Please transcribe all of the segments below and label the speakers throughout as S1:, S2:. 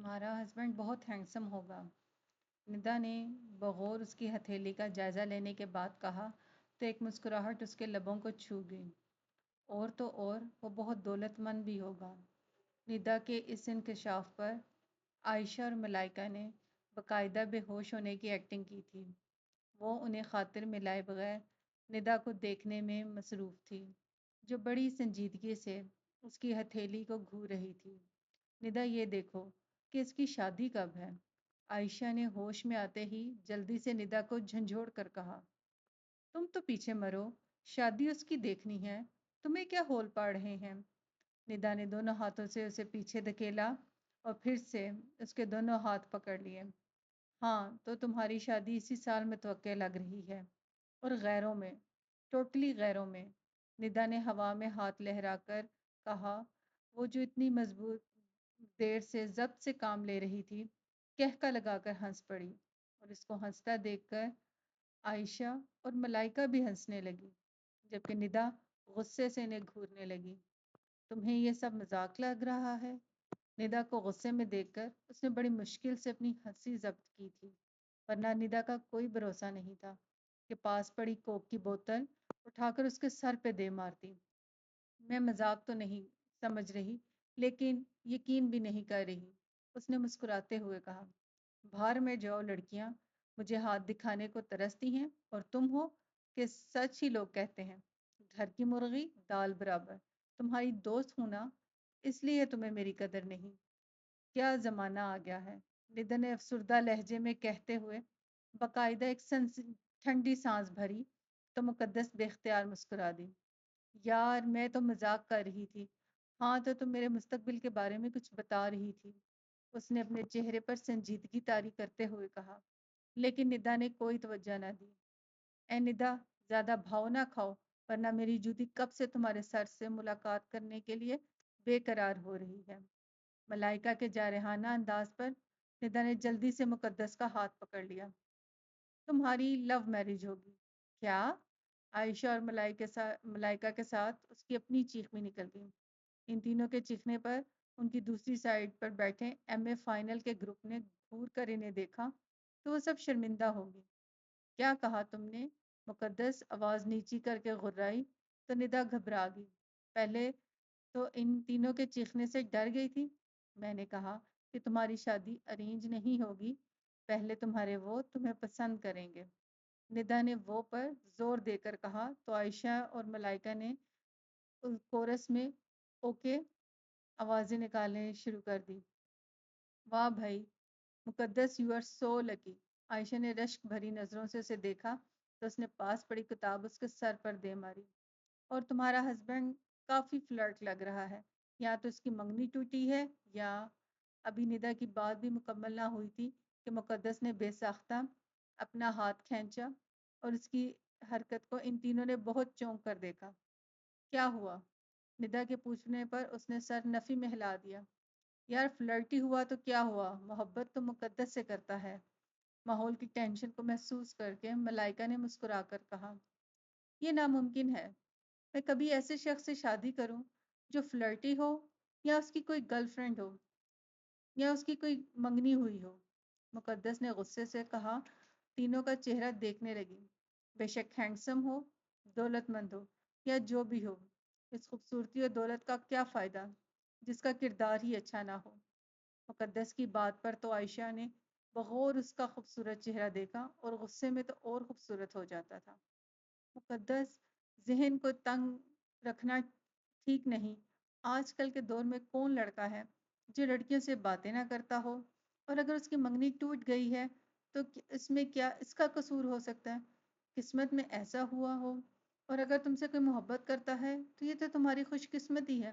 S1: تمہارا ہسبینڈ بہت ہینڈسم ہوگا، ندا نے بغور اس کی ہتھیلی کا جائزہ لینے کے بعد کہا تو ایک مسکراہٹ اس کے لبوں کو چھو گئی۔ اور تو اور وہ بہت دولت مند بھی ہوگا۔ ندا کے اس انکشاف پر عائشہ اور ملائکہ نے باقاعدہ بے ہوش ہونے کی ایکٹنگ کی تھی۔ وہ انہیں خاطر ملائے بغیر ندا کو دیکھنے میں مصروف تھی، جو بڑی سنجیدگی سے اس کی ہتھیلی کو گھور رہی تھی۔ ندا، یہ دیکھو کہ اس کی شادی کب ہے؟ عائشہ نے ہوش میں آتے ہی جلدی سے ندا کو جھنجھوڑ کر کہا۔ تم تو پیچھے مرو، شادی اس کی دیکھنی ہے، تمہیں کیا ہول پاڑ رہے ہیں؟ ندا نے دونوں ہاتھوں سے اسے پیچھے دھکیلا اور پھر سے اس کے دونوں ہاتھ پکڑ لیے۔ ہاں تو تمہاری شادی اسی سال متوقع لگ رہی ہے، اور غیروں میں، ٹوٹلی غیروں میں۔ ندا نے ہوا میں ہاتھ لہرا کر کہا، وہ جو اتنی مضبوط دیر سے ضبط سے کام لے رہی تھی، کہکا لگا کر ہنس پڑی، اور اس کو ہنستا دیکھ کر عائشہ اور ملائکہ بھی ہنسنے لگی، جبکہ ندا غصے سے انہیں گھورنے لگی۔ تمہیں یہ سب مذاق لگ رہا ہے؟ ندا کو غصے میں دیکھ کر اس نے بڑی مشکل سے اپنی ہنسی ضبط کی تھی، ورنہ ندا کا کوئی بھروسہ نہیں تھا کہ پاس پڑی کوک کی بوتل اٹھا کر اس کے سر پہ دے مارتی۔ میں مذاق تو نہیں سمجھ رہی، لیکن یقین بھی نہیں کر رہی، اس نے مسکراتے ہوئے کہا۔ باہر میں جاؤ لڑکیاں، مجھے ہاتھ دکھانے کو ترستی ہیں، اور تم ہو کہ سچ ہی لوگ کہتے ہیں، گھر کی مرغی دال برابر۔ تمہاری دوست ہوں نا، اس لیے تمہیں میری قدر نہیں۔ کیا زمانہ آ گیا ہے، ندا نے افسردہ لہجے میں کہتے ہوئے باقاعدہ ایک ٹھنڈی سانس بھری تو مقدس بے اختیار مسکرا دی۔ یار میں تو مذاق کر رہی تھی، ہاں تو تم میرے مستقبل کے بارے میں کچھ بتا رہی تھی، اس نے اپنے چہرے پر سنجیدگی طاری کرتے ہوئے کہا، لیکن ندا نے کوئی توجہ نہ دی۔ اے ندا، زیادہ بھاؤ نہ کھاؤ، ورنہ میری جوتی کب سے تمہارے سر سے ملاقات کرنے کے لیے بے قرار ہو رہی ہے۔ ملائکہ کے جارحانہ انداز پر ندا نے جلدی سے مقدس کا ہاتھ پکڑ لیا۔ تمہاری لو میرج ہوگی کیا؟ عائشہ اور ملائکہ کے ساتھ اس کی اپنی چیخ بھی نکل گئی۔ ان تینوں کے چیخنے پر ان کی دوسری سائیڈ پر بیٹھے ایم اے فائنل کے گروپ نے گھور کر انہیں دیکھا تو وہ سب شرمندہ ہو گئی۔ کیا کہا تم نے؟ مقدس آواز نیچی کر کے غرائی تو ندا گھبرا گئی۔ پہلے تو ان تینوں کے چیخنے سے ڈر گئی تھی۔ میں نے کہا کہ تمہاری شادی ارینج نہیں ہوگی، پہلے تمہارے وہ تمہیں پسند کریں گے۔ ندا نے وہ پر زور دے کر کہا تو عائشہ اور ملائکہ نے کورس میں اوکے آوازیں نکالنے شروع کر دی۔ واہ بھائی، مقدس یو آر سو لکی۔ عائشہ نے رشک بھری نظروں سے اسے دیکھا تو اس نے پاس پڑی کتاب اس کے سر پر دے ماری۔ اور تمہارا ہسبینڈ کافی فلرٹ لگ رہا ہے، یا تو اس کی منگنی ٹوٹی ہے یا… ابھی ندا کی بات بھی مکمل نہ ہوئی تھی کہ مقدس نے بے ساختہ اپنا ہاتھ کھینچا اور اس کی حرکت کو ان تینوں نے بہت چونک کر دیکھا۔ کیا ہوا؟ ندا کے پوچھنے پر اس نے سر نفی میں ہلا دیا۔ یار فلرٹی ہوا تو کیا ہوا، محبت تو مقدس سے کرتا ہے۔ ماحول کی ٹینشن کو محسوس کر کے ملائکہ نے مسکرا کر کہا، یہ ناممکن ہے، میں کبھی ایسے شخص سے شادی کروں جو فلرٹی ہو، یا اس کی کوئی گرل فرینڈ ہو، یا اس کی کوئی منگنی ہوئی ہو۔ مقدس نے غصے سے کہا، تینوں کا چہرہ دیکھنے لگی۔ بے شک ہینڈسم ہو، دولت مند ہو، یا جو بھی ہو، اس خوبصورتی اور دولت کا کیا فائدہ جس کا کردار ہی اچھا نہ ہو۔ مقدس کی بات پر تو عائشہ نے بغور اس کا خوبصورت چہرہ دیکھا اور غصے میں تو اور خوبصورت ہو جاتا تھا۔ مقدس، ذہن کو تنگ رکھنا ٹھیک نہیں۔ آج کل کے دور میں کون لڑکا ہے جو لڑکیوں سے باتیں نہ کرتا ہو، اور اگر اس کی منگنی ٹوٹ گئی ہے تو اس میں کیا اس کا قصور ہو سکتا ہے؟ قسمت میں ایسا ہوا ہو، اور اگر تم سے کوئی محبت کرتا ہے تو یہ تو تمہاری خوش قسمتی ہے،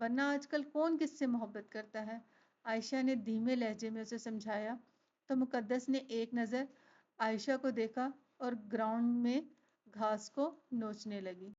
S1: ورنہ آج کل کون کس سے محبت کرتا ہے؟ عائشہ نے دھیمے لہجے میں اسے سمجھایا تو مقدس نے ایک نظر عائشہ کو دیکھا اور گراؤنڈ میں گھاس کو نوچنے لگی۔